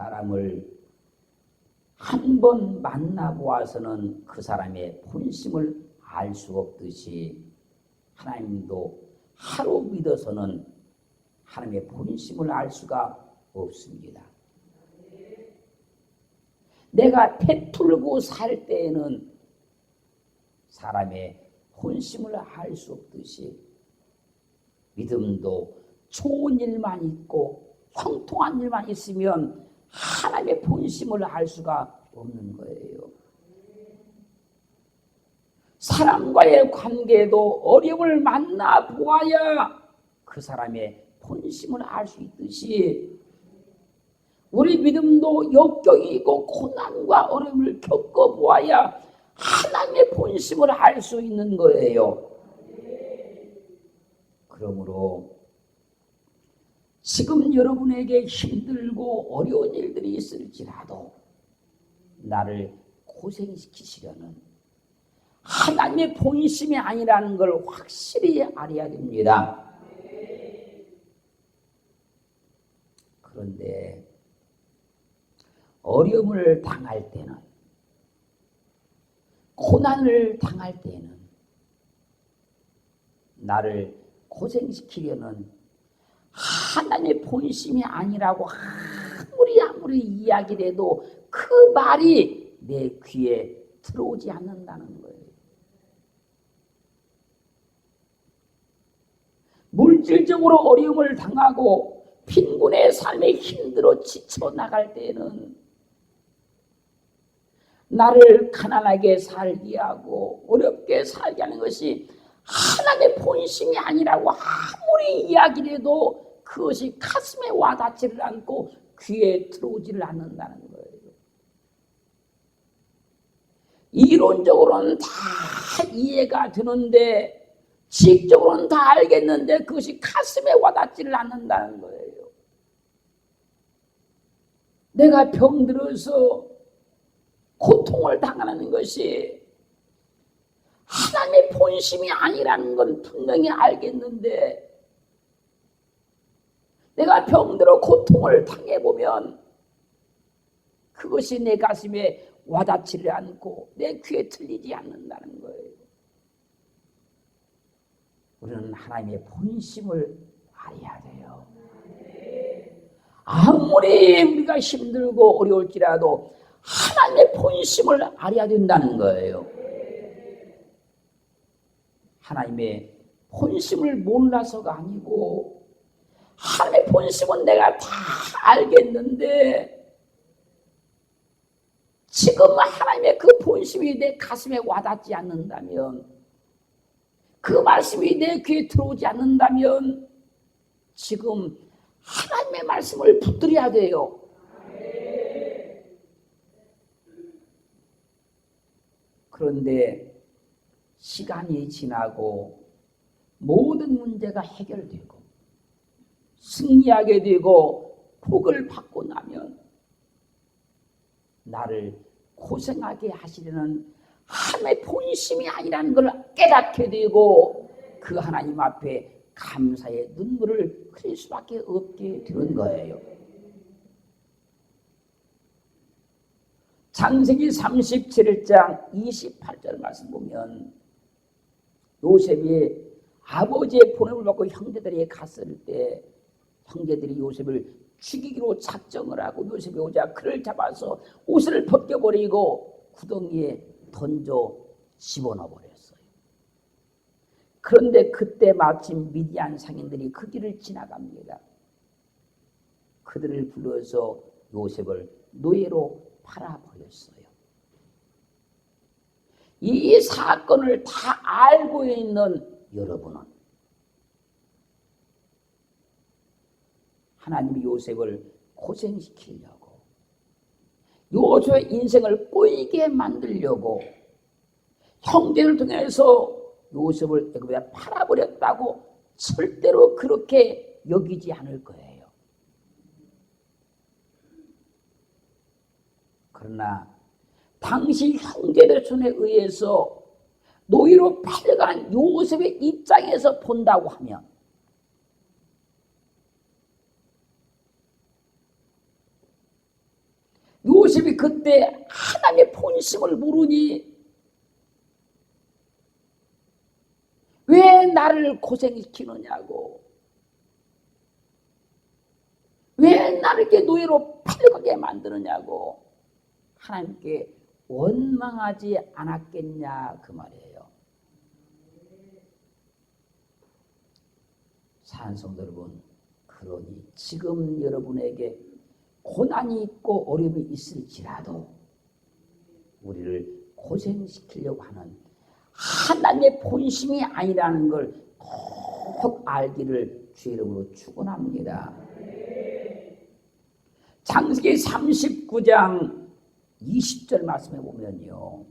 사람을 한 번 만나보아서는 그 사람의 본심을 알 수 없듯이 하나님도 하루 믿어서는 하나님의 본심을 알 수가 없습니다. 내가 베풀고 살 때에는 사람의 본심을 알 수 없듯이 믿음도 좋은 일만 있고 형통한 일만 있으면 하나님의 본심을 알 수가 없는 거예요. 사람과의 관계도 어려움을 만나 보아야 그 사람의 본심을 알 수 있듯이 우리 믿음도 역경이 있고 고난과 어려움을 겪어보아야 하나님의 본심을 알 수 있는 거예요. 그러므로 지금 여러분에게 힘들고 어려운 일들이 있을지라도 나를 고생시키시려는 하나님의 본심이 아니라는 걸 확실히 알아야 됩니다. 그런데 어려움을 당할 때는, 고난을 당할 때는 나를 고생시키려는 하나님의 본심이 아니라고 아무리 이야기를 해도 그 말이 내 귀에 들어오지 않는다는 거예요. 물질적으로 어려움을 당하고 빈곤의 삶에 힘들어 지쳐 나갈 때는 나를 가난하게 살게 하고 어렵게 살게 하는 것이 하나님의 본심이 아니라고 아무리 이야기를 해도 그것이 가슴에 와닿지를 않고 귀에 들어오지를 않는다는 거예요. 이론적으로는 다 이해가 되는데 지식적으로는 다 알겠는데 그것이 가슴에 와닿지를 않는다는 거예요. 내가 병들어서 고통을 당하는 것이 하나님의 본심이 아니라는 건 분명히 알겠는데 내가 병들어 고통을 당해보면 그것이 내 가슴에 와닿지를 않고 내 귀에 들리지 않는다는 거예요. 우리는 하나님의 본심을 알아야 돼요. 아무리 우리가 힘들고 어려울지라도 하나님의 본심을 알아야 된다는 거예요. 하나님의 본심을 몰라서가 아니고 하나님의 본심은 내가 다 알겠는데 지금 하나님의 그 본심이 내 가슴에 와닿지 않는다면, 그 말씀이 내 귀에 들어오지 않는다면 지금 하나님의 말씀을 붙들어야 돼요. 그런데 시간이 지나고 모든 문제가 해결되고 승리하게 되고 복을 받고 나면 나를 고생하게 하시려는 하나님의 본심이 아니라는 걸 깨닫게 되고 그 하나님 앞에 감사의 눈물을 흘릴 수밖에 없게 되는 거예요. 창세기 37장 28절 말씀 보면 요셉이 아버지의 보냄을 받고 형제들이 갔을 때 형제들이 요셉을 죽이기로 작정을 하고 요셉이 오자 그를 잡아서 옷을 벗겨버리고 구덩이에 던져 집어넣어 버렸어요. 그런데 그때 마침 미디안 상인들이 그 길을 지나갑니다. 그들을 불러서 요셉을 노예로 팔아버렸어요. 이 사건을 다 알고 있는 여러분은 하나님이 요셉을 고생시키려고 요셉의 인생을 꼬이게 만들려고 형제를 통해서 요셉을 애굽에 팔아버렸다고 절대로 그렇게 여기지 않을 거예요. 그러나 당시 형제들 손에 의해서 노예로 팔려간 요셉의 입장에서 본다고 하면 요셉이 그때 하나님의 본심을 모르니 왜 나를 고생시키느냐고, 왜 나를 이렇게 노예로 팔려가게 만드느냐고 하나님께 원망하지 않았겠냐 그 말이에요. 사랑하는 성도 여러분, 그러니 지금 여러분에게 고난이 있고 어려움이 있을지라도 우리를 고생시키려고 하는 하나님의 본심이 아니라는 걸 꼭 알기를 주의 이름으로 축원합니다. 창세기 39장 20절 말씀해 보면요,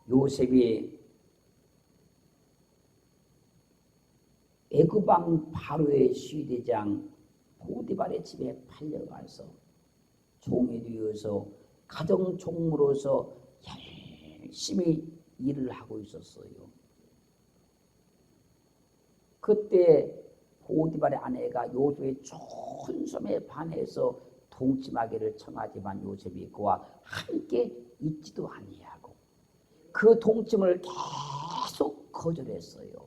요셉이 애굽 왕 바로의 시대장 보디발의 집에 팔려가서 종이 되어서 가정 종으로서 열심히 일을 하고 있었어요. 그때 보디발의 아내가 요셉의 좋은 섬에 반해서 동침하기를 청하지만 요셉이 그와 함께 있지도 아니하고 그 동침을 계속 거절했어요.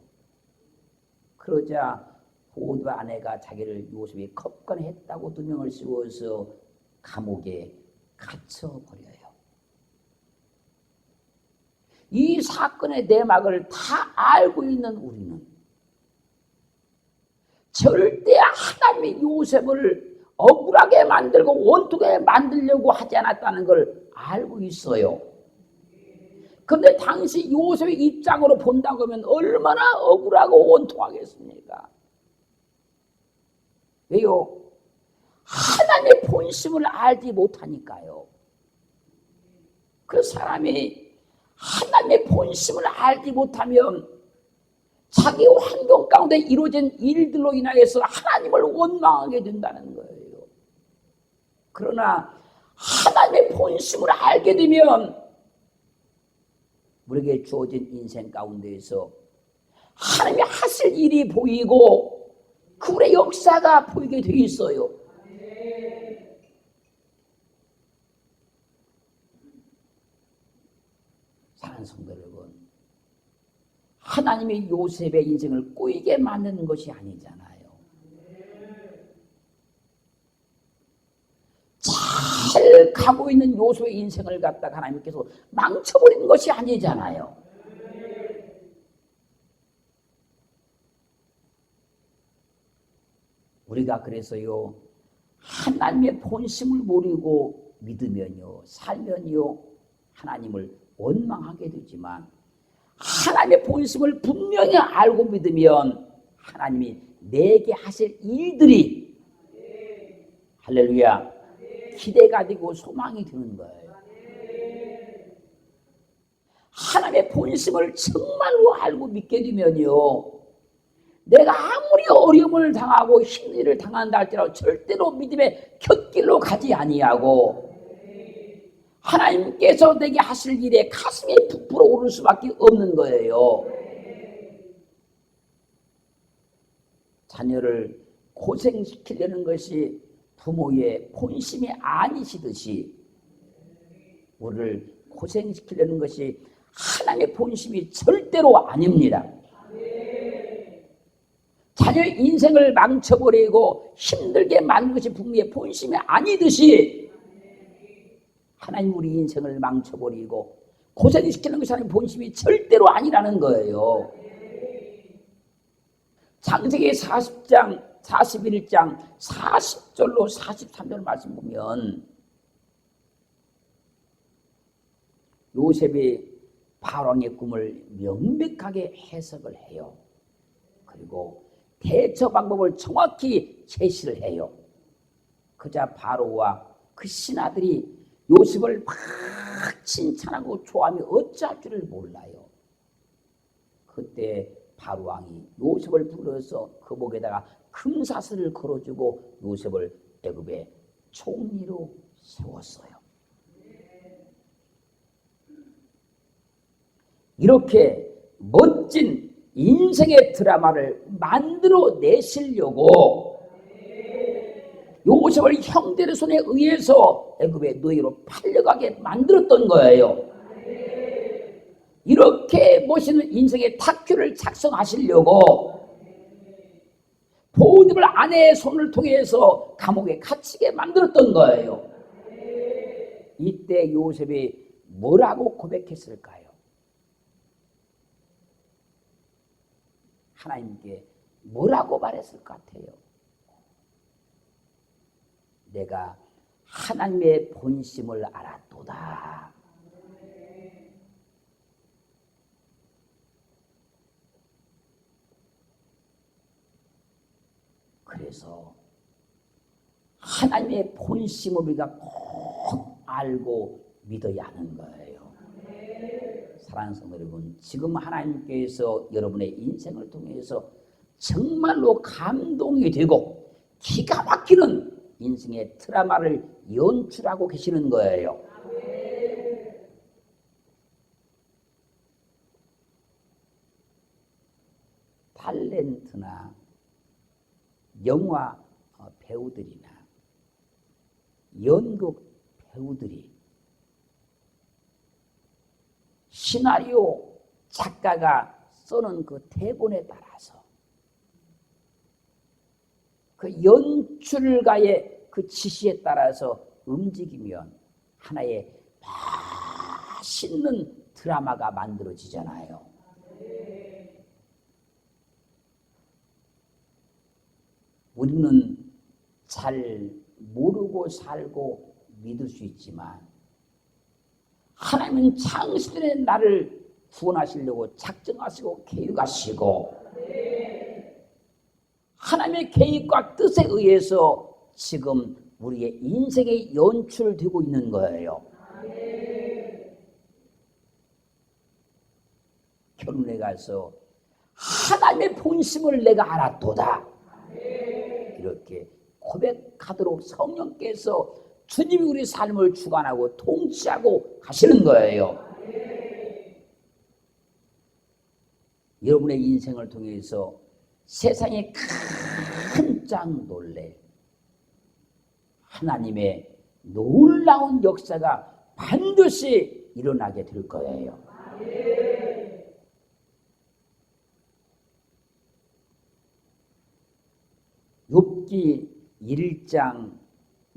그러자 보디발 아내가 자기를 요셉이 겁간했다고 누명을 씌워서 감옥에 갇혀버려요. 이 사건의 내막을 다 알고 있는 우리는 절대 하나님이 요셉을 억울하게 만들고 원통하게 만들려고 하지 않았다는 걸 알고 있어요. 그런데 당시 요셉의 입장으로 본다고 하면 얼마나 억울하고 원통하겠습니까? 왜요? 하나님의 본심을 알지 못하니까요. 그 사람이 하나님의 본심을 알지 못하면 자기 환경 가운데 이루어진 일들로 인하여서 하나님을 원망하게 된다는 거예요. 그러나 하나님의 본심을 알게 되면 우리에게 주어진 인생 가운데에서 하나님이 하실 일이 보이고 그분의 역사가 보이게 돼 있어요. 사랑하는 성도 여러분, 하나님이 요셉의 인생을 꼬이게 만드는 것이 아니잖아요. 잘 가고 있는 요셉의 인생을 갖다가 하나님께서 망쳐버리는 것이 아니잖아요. 우리가 그래서요, 하나님의 본심을 모르고 믿으면요, 살면요, 하나님을 원망하게 되지만 하나님의 본심을 분명히 알고 믿으면 하나님이 내게 하실 일들이 할렐루야 기대가 되고 소망이 되는 거예요. 하나님의 본심을 정말로 알고 믿게 되면요, 내가 아무리 어려움을 당하고 힘든 일을 당한다 할지라도 절대로 믿음의 곁길로 가지 아니하고 하나님께서 내게 하실 일에 가슴이 부풀어 오를 수밖에 없는 거예요. 자녀를 고생시키려는 것이 부모의 본심이 아니시듯이 우리를 고생시키려는 것이 하나님의 본심이 절대로 아닙니다. 자녀의 인생을 망쳐버리고 힘들게 만든 것이 부모의 본심이 아니듯이 하나님 우리 인생을 망쳐버리고 고생시키는 것이 하나님의 본심이 절대로 아니라는 거예요. 창세기 40장 41장 40절로 43절 말씀 보면 요셉이 바로왕의 꿈을 명백하게 해석을 해요. 그리고 대처 방법을 정확히 제시를 해요. 그자 바로와 그 신하들이 요셉을 막 칭찬하고 좋아하며 어찌할 줄을 몰라요. 그때 바로왕이 요셉을 불러서 그 목에다가 금사슬을 걸어주고 요셉을 애굽의 총리로 세웠어요. 이렇게 멋진 인생의 드라마를 만들어 내시려고 요셉을 형들의 손에 의해서 애굽의 노예로 팔려가게 만들었던 거예요. 이렇게 멋있는 인생의 다큐를 작성하시려고 보디발 아내의 손을 통해서 감옥에 갇히게 만들었던 거예요. 이때 요셉이 뭐라고 고백했을까요? 하나님께 뭐라고 말했을 것 같아요? 내가 하나님의 본심을 알았도다. 그래서 하나님의 본심을 우리가 꼭 알고 믿어야 하는 거예요. 사랑하는 성도 여러분, 지금 하나님께서 여러분의 인생을 통해서 정말로 감동이 되고 기가 막히는 인생의 드라마를 연출하고 계시는 거예요. 탤런트나 영화 배우들이나 연극 배우들이 시나리오 작가가 써놓은 그 대본에 따라서 그 연출가의 그 지시에 따라서 움직이면 하나의 맛있는 드라마가 만들어지잖아요. 우리는 잘 모르고 살고 믿을 수 있지만 하나님은 창세전에 나를 구원하시려고 작정하시고 계획하시고 하나님의 계획과 뜻에 의해서 지금 우리의 인생에 연출되고 있는 거예요. 결혼에 가서 하나님의 본심을 내가 알았도다. 이렇게 고백하도록 성령께서 주님이 우리 삶을 주관하고 통치하고 가시는 거예요. 여러분의 인생을 통해서 세상에 깜짝 놀래 하나님의 놀라운 역사가 반드시 일어나게 될 거예요. 욥기 1장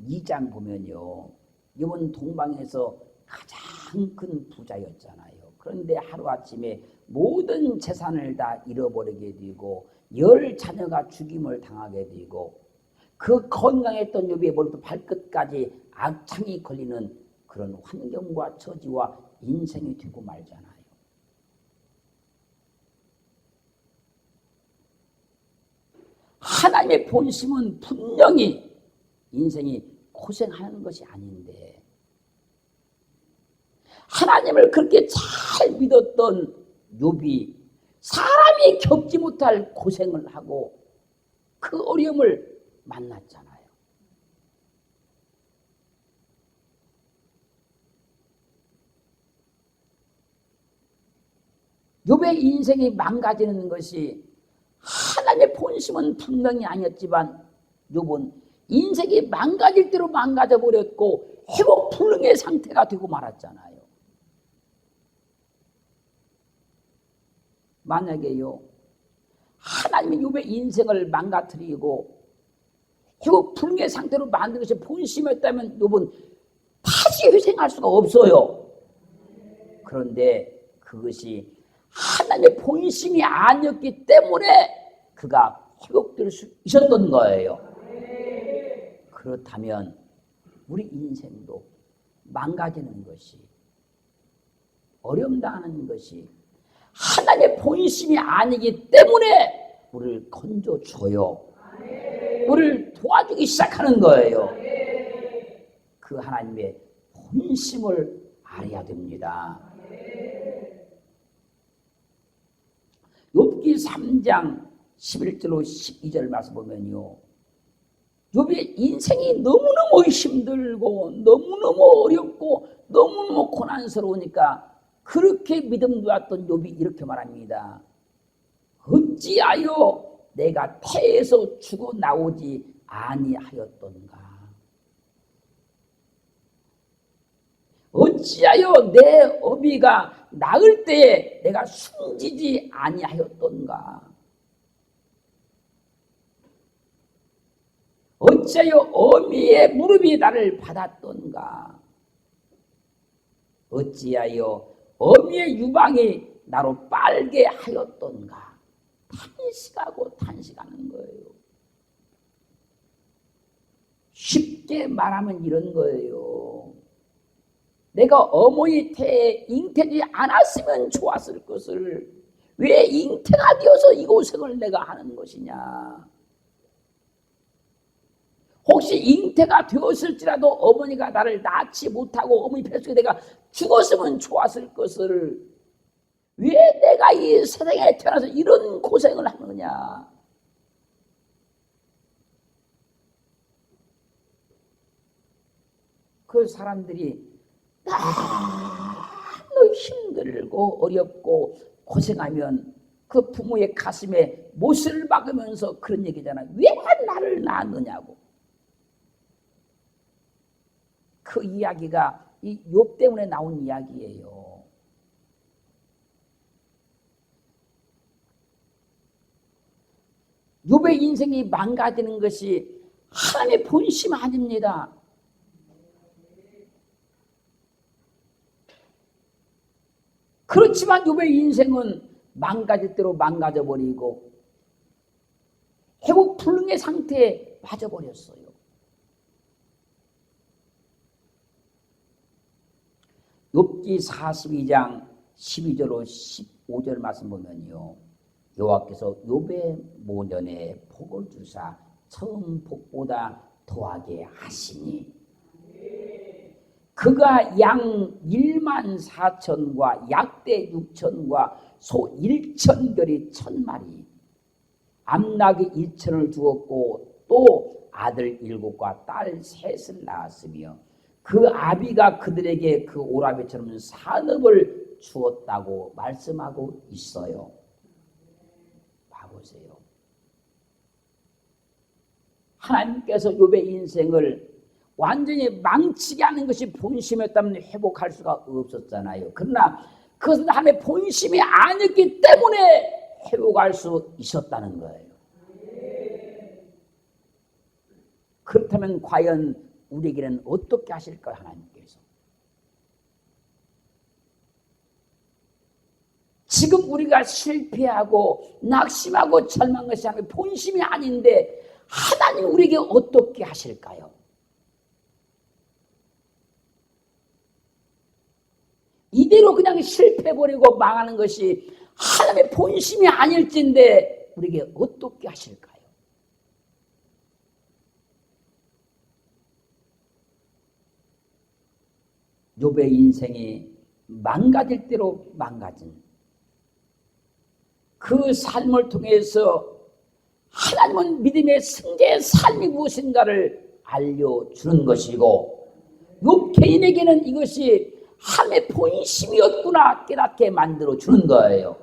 2장 보면요, 욥은 동방에서 가장 큰 부자였잖아요. 그런데 하루아침에 모든 재산을 다 잃어버리게 되고 10자녀가 죽임을 당하게 되고 그 건강했던 욥의 머리부터 발끝까지 악창이 걸리는 그런 환경과 처지와 인생이 되고 말잖아요. 하나님의 본심은 분명히 인생이 고생하는 것이 아닌데 하나님을 그렇게 잘 믿었던 욥이 사람이 겪지 못할 고생을 하고 그 어려움을 만났잖아요. 욥의 인생이 망가지는 것이 하나님의 본심은 분명히 아니었지만 욥은 인생이 망가질 대로 망가져 버렸고 회복 불능의 상태가 되고 말았잖아요. 만약에요, 하나님이 욥의 인생을 망가뜨리고 회복 불능의 상태로 만든 것이 본심이었다면 욥은 다시 회생할 수가 없어요. 그런데 그것이 하나님의 본심이 아니었기 때문에 그가 회복될 수 있었던 거예요. 그렇다면 우리 인생도 망가지는 것이, 어려움당하는 것이 하나님의 본심이 아니기 때문에 우리를 건져줘요. 우리를 도와주기 시작하는 거예요. 그 하나님의 본심을 알아야 됩니다. 욥기 3장 11절로 12절 말씀 보면요, 욥의 인생이 너무너무 힘들고 너무너무 어렵고 너무너무 고난스러우니까 그렇게 믿음 놓았던 욥이 이렇게 말합니다. 어찌하여 내가 태에서 죽어 나오지 아니하였던가. 어찌하여 내 어미가 낳을 때에 내가 숨지지 아니하였던가. 어찌하여 어미의 무릎이 나를 받았던가. 어찌하여 어미의 유방이 나로 빨게 하였던가. 탄식하고 탄식하는 거예요. 쉽게 말하면 이런 거예요. 내가 어머니 태에 잉태지 않았으면 좋았을 것을 왜 잉태가 되어서 이 고생을 내가 하는 것이냐. 혹시 잉태가 되었을지라도 어머니가 나를 낳지 못하고 어머니 뱃속에 내가 죽었으면 좋았을 것을 왜 내가 이 세상에 태어나서 이런 고생을 하느냐. 그 사람들이 너무 힘들고 어렵고 고생하면 그 부모의 가슴에 못을 박으면서 그런 얘기잖아. 왜 나를 낳았느냐고. 그 이야기가 이 욥 때문에 나온 이야기예요. 욥의 인생이 망가지는 것이 하나님의 본심 아닙니다. 그렇지만 욥의 인생은 망가질 대로 망가져버리고 회복 불능의 상태에 빠져버렸어요. 욥기 42장 12절로 15절 말씀 보면요. 여호와께서 욥의 모년에 복을 주사 처음 복보다 더하게 하시니 그가 양 1만 4천과 약대 6천과 소 1천결이 1,000마리 암나귀 1천을 주었고 또 아들 7과 딸 3을 낳았으며 그 아비가 그들에게 그 오라비처럼 산업을 주었다고 말씀하고 있어요. 봐보세요. 하나님께서 욥의 인생을 완전히 망치게 하는 것이 본심이었다면 회복할 수가 없었잖아요. 그러나 그것은 하나님의 본심이 아니었기 때문에 회복할 수 있었다는 거예요. 그렇다면 과연 우리에게는 어떻게 하실까요? 하나님께서. 지금 우리가 실패하고 낙심하고 절망한 것이 하나님의 본심이 아닌데 하나님 우리에게 어떻게 하실까요? 이대로 그냥 실패해버리고 망하는 것이 하나님의 본심이 아닐진데 우리에게 어떻게 하실까요? 욥의 인생이 망가질 대로 망가진 그 삶을 통해서 하나님은 믿음의 승자의 삶이 무엇인가를 알려주는 것이고 욥 개인에게는 이것이 하나님의 본심이었구나 깨닫게 만들어주는 거예요.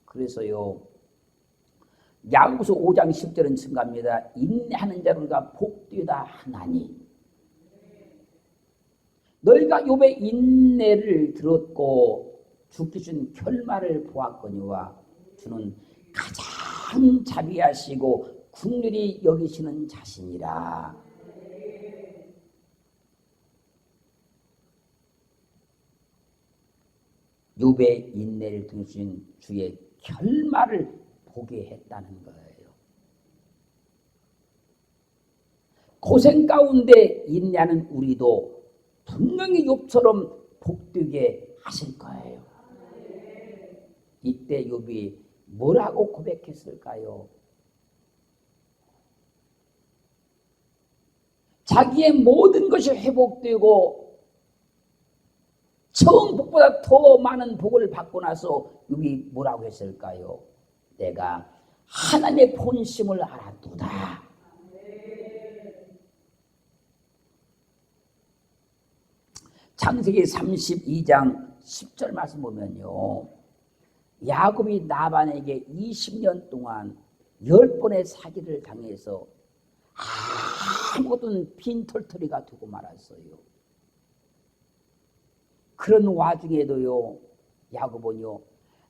그래서요 야고보서 5장 10절은 증가합니다. 인내하는 자가 복되다 하나니 너희가 욥의 인내를 들었고 죽기 준 결말을 보았거니와 주는 가장 자비하시고 긍휼히 여기시는 자신이라. 욥의 인내를 통해 주의 결말을 보게 했다는 거예요. 고생 가운데 인내하는 우리도 분명히 욥처럼 복되게 하실 거예요. 이때 욥이 뭐라고 고백했을까요? 자기의 모든 것이 회복되고 처음 복보다 더 많은 복을 받고 나서 욥이 뭐라고 했을까요? 내가 하나님의 본심을 알았도다. 창세기 32장 10절 말씀 보면요. 야곱이 라반에게 20년 동안 10번의 사기를 당해서 아무것도 빈털터리가 되고 말았어요. 그런 와중에도요, 야곱은요,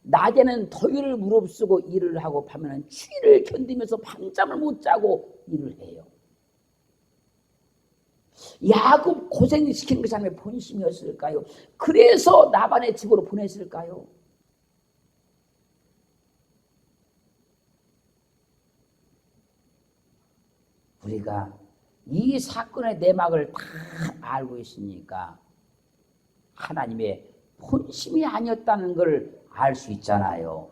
낮에는 더위를 무릅쓰고 일을 하고 밤에는 추위를 견디면서 밤잠을 못 자고 일을 해요. 야곱 고생시키는 것이 하나님의 본심이었을까요? 그래서 라반의 집으로 보냈을까요? 우리가 이 사건의 내막을 다 알고 있으니까 하나님의 본심이 아니었다는 걸 알 수 있잖아요.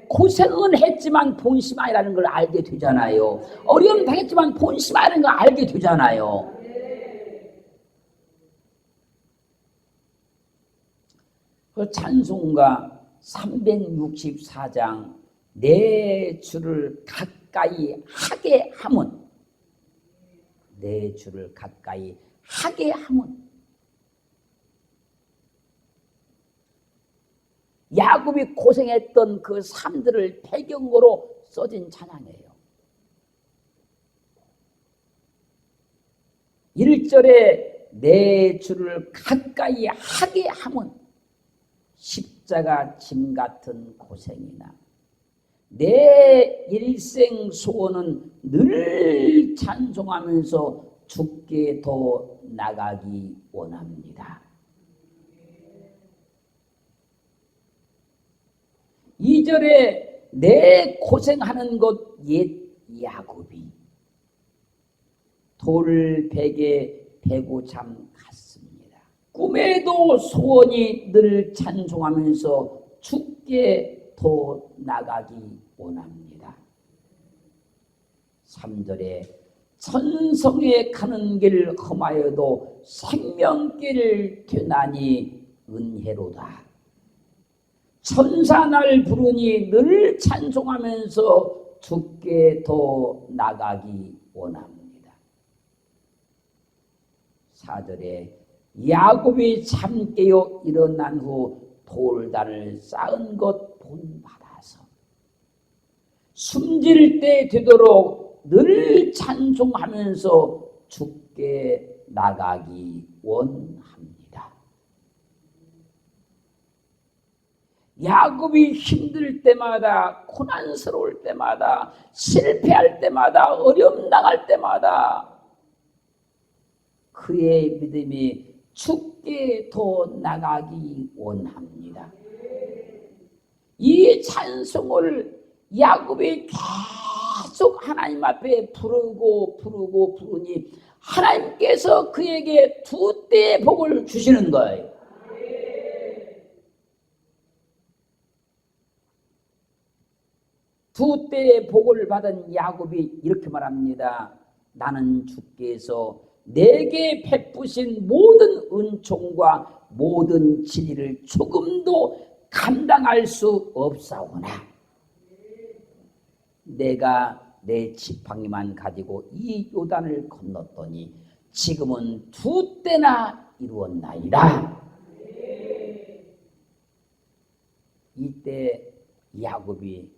고생은 했지만 본심 아니라는 걸 알게 되잖아요. 어려움 당했지만 본심 아니라는 걸 알게 되잖아요. 그 찬송가 364장 내 주를 가까이 하게 함은, 내 주를 가까이 하게 함은, 야곱이 고생했던 그 삶들을 배경으로 써진 찬양이에요. 1절에 내 주를 가까이 하게 함은 십자가 짐 같은 고생이나 내 일생 소원은 늘 찬송하면서 주께 더 나가기 원합니다. 2절에 내 고생하는 것 옛 야곱이 돌베개 베고 잠 같습니다. 꿈에도 소원이 늘 찬송하면서 주께 더 나가기 원합니다. 3절에 천성에 가는 길 험하여도 생명길 되나니 은혜로다. 천사 날 부르니 늘 찬송하면서 주께 더 나가기 원합니다. 4절에 야곱이 잠 깨어 일어난 후 돌단을 쌓은 것 본받아서 숨질 때 되도록 늘 찬송하면서 주께 나가기 원합니다. 야곱이 힘들 때마다, 고난스러울 때마다, 실패할 때마다, 어려움 당할 때마다 그의 믿음이 주께 더 나가기 원합니다. 이 찬송을 야곱이 계속 하나님 앞에 부르니 하나님께서 그에게 두 때의 복을 주시는 거예요. 두 때의 복을 받은 야곱이 이렇게 말합니다. 나는 주께서 내게 베푸신 모든 은총과 모든 진리를 조금도 감당할 수 없사오나 내가 내 지팡이만 가지고 이 요단을 건넜더니 지금은 두 때나 이루었나이다. 이때 야곱이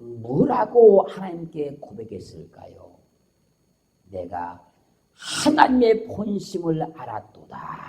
뭐라고 하나님께 고백했을까요? 내가 하나님의 본심을 알았도다.